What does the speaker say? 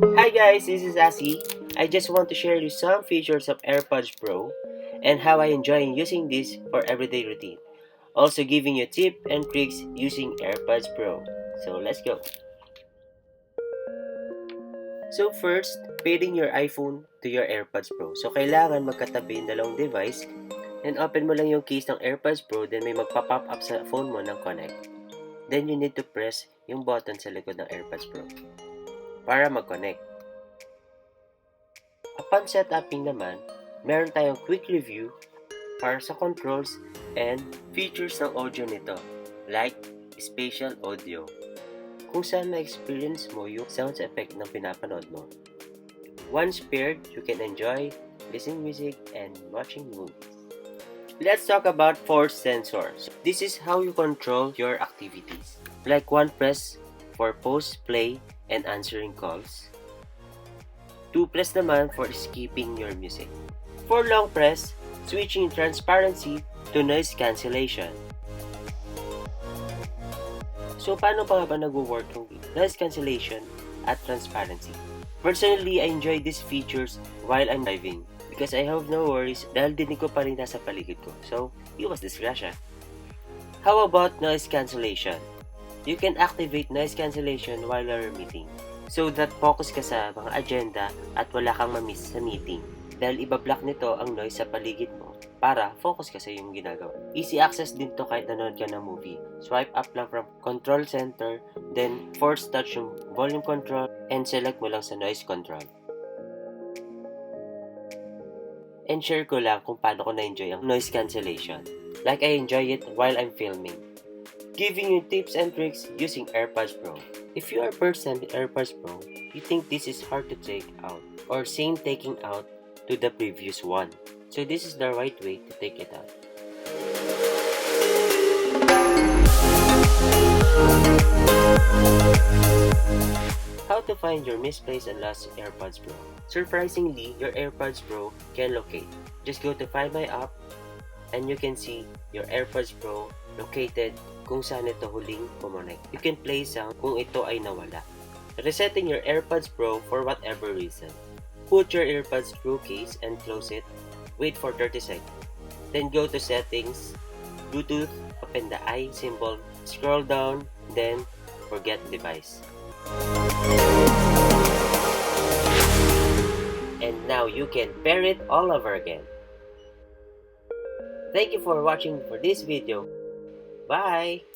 Hi guys, this is Asi. I just want to share you some features of Airpods Pro and how I enjoy using this for everyday routine. Also giving you tips and tricks using Airpods Pro. So let's go. So first, pairing your iPhone to your Airpods Pro. So kailangan magkatabi yung dalawang device and open mo lang yung case ng Airpods Pro, then may magpa-pop up sa phone mo ng connect. Then you need to press yung button sa likod ng Airpods Pro para mag-connect. Upon setuping naman, meron tayong quick review para sa controls and features ng audio nito, like spatial audio, kung saan ma-experience mo yung sounds effect ng pinapanood mo. Once paired, you can enjoy listening music and watching movies. Let's talk about force sensors. This is how you control your activities, like one press for pause, play, and answering calls. 2 press naman for skipping your music. For long press, switching transparency to noise cancellation. So paano pa ba nag-work yung noise cancellation at transparency? Personally, I enjoy these features while I'm driving because I have no worries dahil dinig ko pa rin nasa paligid ko. So, iwas disgrasya. How about noise cancellation? You can activate noise cancellation while you're meeting, so that focus ka sa mga agenda at wala kang ma-miss sa meeting. Dahil ibablock nito ang noise sa paligid mo para focus ka sa iyong ginagawa. Easy access din to kahit nanonood ka ng movie. Swipe up lang from control center, then force touch yung volume control and select mo lang sa noise control. And share ko lang kung paano ko na-enjoy ang noise cancellation. Like I enjoy it while I'm filming. Giving you tips and tricks using Airpods Pro. If you are first time with Airpods Pro, you think this is hard to take out or same taking out to the previous one. So this is the right way to take it out. How to find your misplaced and lost Airpods Pro. Surprisingly, your Airpods Pro can locate. Just go to Find My App and you can see your Airpods Pro located kung saan ito huling kumonek. You can play sound kung ito ay nawala. Resetting your Airpods Pro for whatever reason. Put your Airpods Pro case and close it. Wait for 30 seconds. Then go to Settings, Bluetooth, open the I symbol, scroll down, then forget device. And now you can pair it all over again. Thank you for watching for this video. Bye!